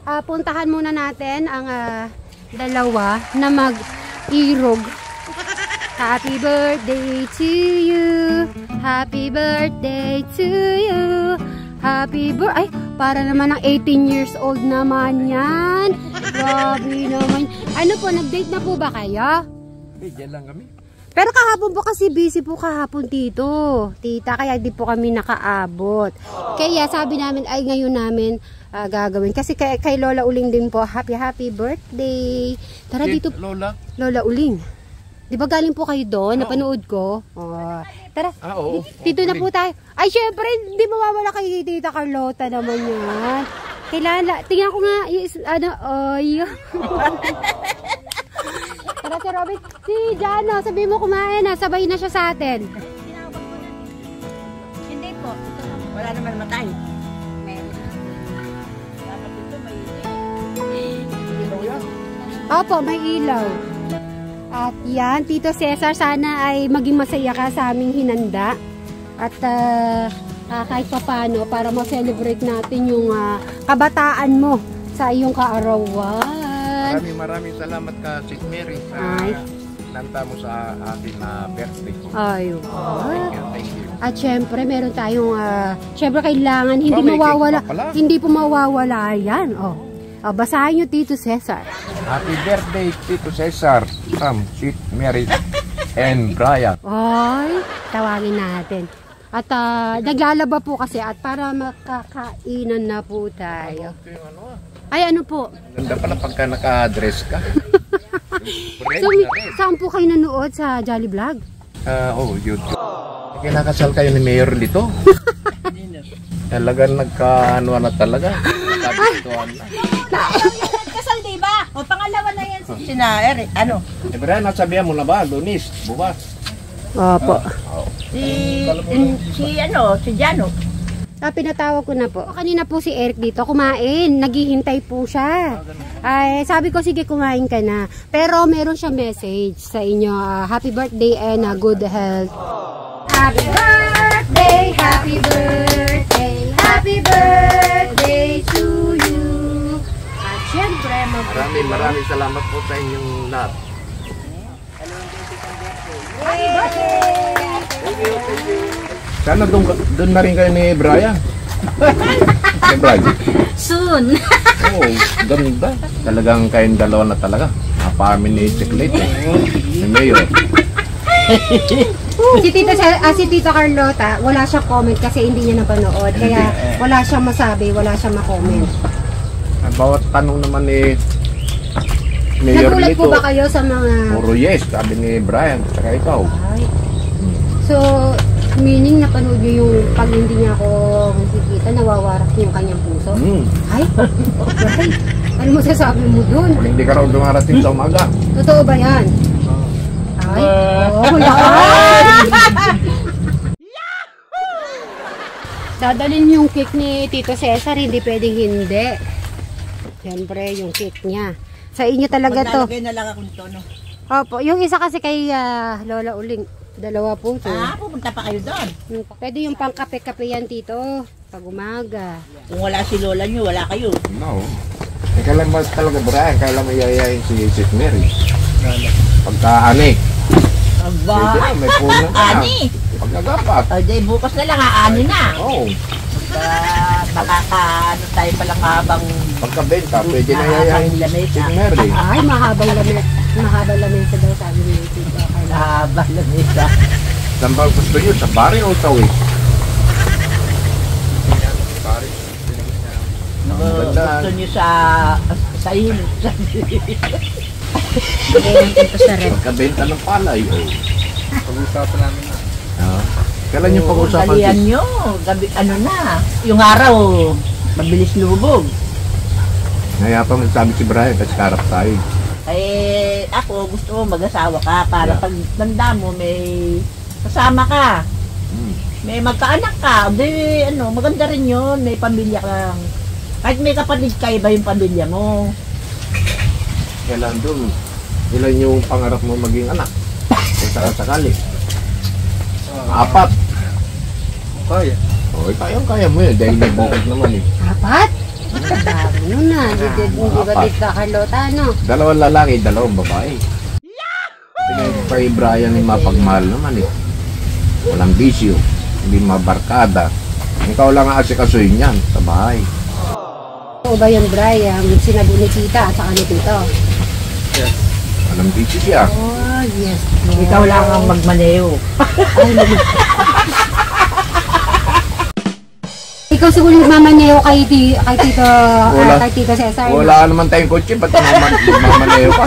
puntahan muna natin ang dalawa na mag-irog. Happy birthday to you. Happy birthday to you. Happy birthday. Ay, para naman ng 18 years old naman yan. Grabe naman. Ano po, nag-date na po ba kayo? Diyan lang kami. Pero kahapon po kasi busy po kahapon dito, tita, kaya di po kami nakaabot. Kaya sabi namin ay ngayon namin gagawin. Kasi kay Lola Uling din po, happy birthday. Tara dito. Lola Uling. Di ba galing po kayo doon? Napanood ko. Oh. Tara, oo. dito na po tayo. Ay, syempre, hindi mawawala kay Tita Carlota naman yan. Kailangan, tingnan ko nga, Tara si Robin, si Jano, sabi mo kumain na, sabay na siya sa atin. Hindi po, wala naman matay. Opo, may ilaw. At yan, Tito Cesar, sana ay maging masaya ka sa aming hinanda. At kahit papano, para ma-celebrate natin yung kabataan mo sa iyong kaarawan. Maraming salamat ka, Sis Mary, sa nanta mo sa ating birthday. Ayun. Thank you. At syempre, meron tayong, syempre kailangan, hindi po mawawala yan. Basahin nyo, Tito Cesar. Happy birthday, Tito Cesar, Sam, Sis Mary, and Brian. Ay, tawagin natin. At naglalaba po kasi at para makakainan na po tayo. Ay, ano po? Ganda pala pagka naka-dress ka. So, saan po kayo nanood sa Jolly Vlog? YouTube. Kinakasal kayo ni Mayor dito. Talagang nagka-ano na talaga. Nagkabituan na. Kasal diba? O pangalawa na yan si Sinaer. Ano? Brian, nasabihan mo na ba? Lunis, bukas. Opo. Si Jano. Pinatawag ko na po. Kanina po si Eric dito kumain. Naghihintay po siya. Ay, sabi ko sige kumain ka na. Pero meron siya message sa inyo. Happy birthday and good health. Happy birthday, happy birthday, happy birthday to you. At syempre, maraming salamat po sa inyong lahat. Happy birthday! Thank you. Sana doon na rin kayo ni Brian. Ni Brian. Soon. Ganda. Talagang kayong dalawa na talaga. Family chocolate ni Mayor. Si Tita Carlota, wala siyang comment kasi hindi niya napanood. Kaya wala siyang masabi, wala siyang makomment. Bawat tanong naman ni Mayor Nagulat dito. po ba kayo sa mga... Puro yes, sabi ni Brian, saka ikaw. Ay. So, meaning napanood niyo yung pag hindi niya ako nakikita, nawawarak yung kanyang puso? Ay, okay. Ano mo sasabi mo dun? Hindi ka raw dumarating sa umaga. Totoo ba yan? Ay, yan! Dadalhin yung cake ni Tito Cesar, hindi pwedeng hindi. Siyempre, yung cake niya. Sa inyo talaga to. Maglalagay na lang akong tono. Opo, yung isa kasi kay Lola Uling. Dalawa po ito. Pupunta pa kayo doon. Pwede yung pangkape-kape yan, Tito. Pag umaga. Kung wala si Lola nyo, wala kayo. No. Kailan ba talaga Brian? Kailan mo yayayin si Sis Mary? Pagka-ani. Aba! May puno na. Ani! Pagkagapat. Bukas na lang, ani na. Oo. Makaka-ano tayo palang habang... Pagkabenta, pwede na yayayin si Sis Mary. Ay, mahabang lamesa. Mahabang lamesa daw sabi ni Tito. Habang lamesa. Saan ba gusto nyo? Sa bari o sa wig? Gusto nyo sa ilog. Pagkabenta ng palay. Pag-usapan namin na. Kailan yung pag-usapan? Kalian nyo. Gabi, ano na. Yung araw, mabilis lubog. Ngaya pa magsabi si Brian, kasi karap tayo. Ako gusto mo mag-asawa ka para pag tanda mo may kasama ka. May magkaanak ka. Di, maganda rin yun. May pamilya kang. Kahit may kapatid ka, iba yung pamilya mo. Kailan doon? Ilan yung pangarap mo maging anak? Kung sakali. 4. Kaya. Kaya mo yun. Dahil nagbukod naman eh. 4? Ano na, hindi ba Apat. dito Carlota, no? Dalawang lalaki, dalawang babae. Kay Brian ay mapagmahal naman eh. Walang bisyo, hindi mabarkada. Ikaw lang ang asikasuhin niyan sa bahay. O ba yung Brian, sinabi ni tita at saka ni tito? Walang bisyo siya. Oh, yes. Ikaw lang ang magmaneho. Ikaw siguro magmamaneo kay Tito, kay Tito Cesar. no? Wala naman tayong kotse, ba't mamaneho ka?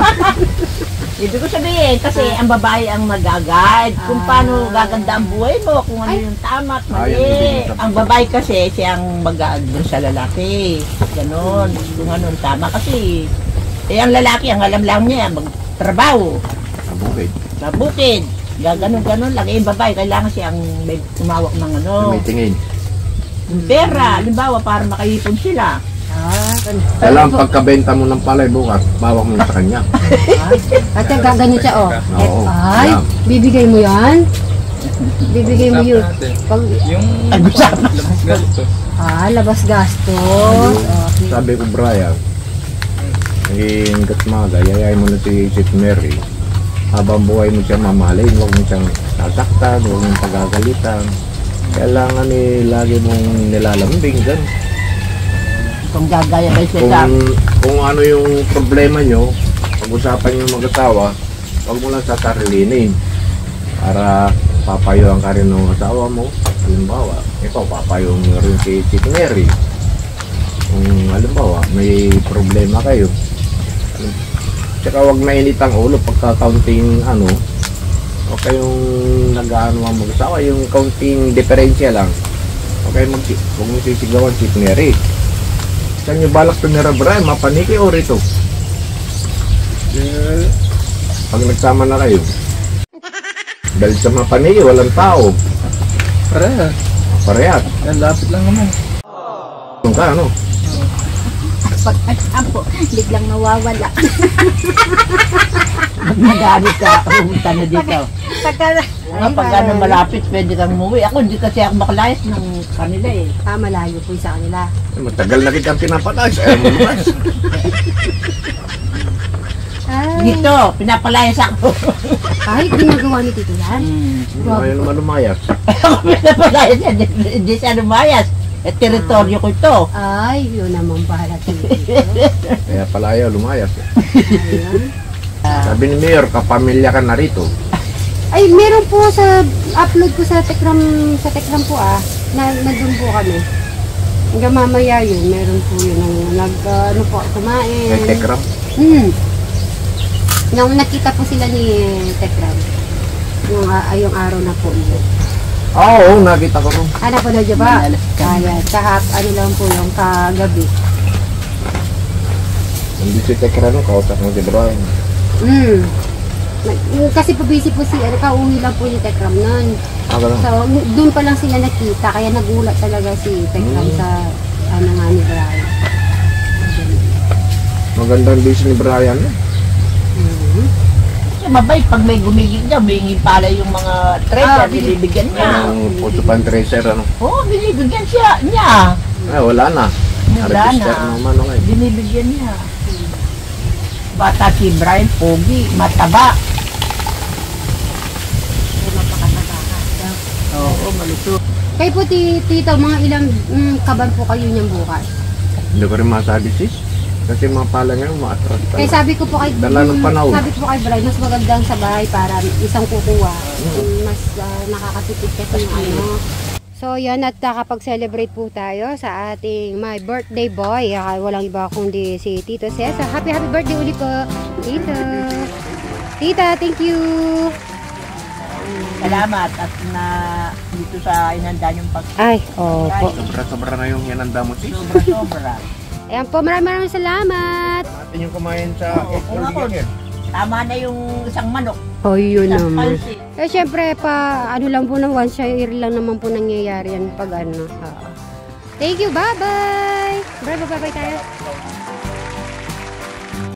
Ibig ko sabihin, kasi ang babae ang mag-guide kung paano gaganda ang buhay mo, kung ano yung tama at Ay, mali. yung ibig mo Ang babae kasi, siya ang mag-guide sa lalaki. Ganon, kung anong tama. Kasi, ang lalaki, ang alam lang niya, magtrabaho, Sa bukid. sa bukid. Ganon-ganon lang. Yung babae, kailangan siyang may tumawak ng ano, May tingin. yung pera. Halimbawa, para makaipon sila. Kailangan pagkabenta mo ng palay bukas, bawak mo sa kanya. At gaganon siya, oh. Oo, Ay, yan. bibigay mo yan? Bibigay mo yun. Pag, Yung labas gastos. labas gastos. Okay. Sabi ko, Brian, hinggat maga, yayain mo na si Mary. Habang buhay mo siya mamahalin, huwag mo siyang sasaktan, huwag mo pagagalitan. Kailangan lagi mong nilalambing dyan. Kung gagaya kayo siya Kung ano yung problema nyo, pag-usapan yung mag-asawa, huwag mo lang satarilinin. Para papayuhan ka rin ng asawa mo. Halimbawa, ikaw papayuhan mo rin si Mary. Kung halimbawa, may problema kayo. Tsaka huwag mainit ang ulo pagka kaunting huwag kayong nag-ano ang mag-asawa, yung kaunting diferensya lang. Huwag kayong huwag mo sisigawan si Mary. Saan nyo balak tumira, Brian? Mapaniki o rito? Pag nagsama na kayo. Dahil sa mapaniki, walang tao. Parehas. Parehas. Yan, lapit lang naman. Kung ka, ano? Pag po, biglang nawawala. Pag nag-aabit ka, pumunta na dito. Pag ano malapit, pwede kang umuwi. Ako, hindi kasi ako makalayas ng kanila eh. Malayo po sa kanila. Matagal na kitang pinapatas. Ayaw mo naman. Dito, pinapalayas ako. Kahit ginagawa ni Tito yan. Ayaw naman lumayas. Ako pinapalayas yan, hindi siya lumayas. Teritoryo ko ito. Ay, yun naman pala Tito. Kaya pala ayaw lumayas. Ayan. Sabi ni Mayor, kapamilya ka na rito. Ay, meron po sa upload ko sa Tekram po nandun po kami. Hanggang mamaya yun, meron po yun kumain. May Tekram. Nung nakita po sila ni Tekram, yung araw na po yun. Oo, nakita ko rin. Ano po na dyan ba? Kaya, ano lang po yung kagabi. Hindi si Tekram, kausap mo si Brian. Kasi po busy po kauwi lang po ni Tekram nun. Ganun. So, doon pa lang sila nakita, kaya nagulat talaga si Tekram sa nga ni Brian. Magandang busy ni Brian. Mabait, pag may gumigil niya, humingi pala yung mga treasure, binibigyan niya. Ang puso pan tracer, ano? Oo, binibigyan niya. Ay, wala na. Wala Register na. naman, okay. Binibigyan niya. Bata si Brian, pogi, mataba. Oo, malito. Kayo po, Tito, mga ilang kaban po kayo niyang bukas? Hindi ko rin masabi, sis. Kasi mga pala ngayon, maatras Kaya talaga. sabi ko po kay Dala ng panahon. Sabi ko po kay Brian, mas magandang sa bahay para isang kukuha. Mas nakakatipid kasi yung So yan, at nakapag-celebrate po tayo sa ating my birthday boy. Walang iba kundi si Tito Cesar. Happy birthday ulit po, Tito. Tita, thank you. Salamat at dito sa inanda yung Ay, opo. Sobra-sobra na yung yananda mo, sis. Sobra-sobra. Ayan po, maraming salamat. Natin yung kumain sa Oo, ako. Tama na yung isang manok. Oh, yun Isang naman. pansit. Eh, syempre, lang po ng once a year lang naman po nangyayari yan pag Thank you, bye-bye! Bye-bye tayo.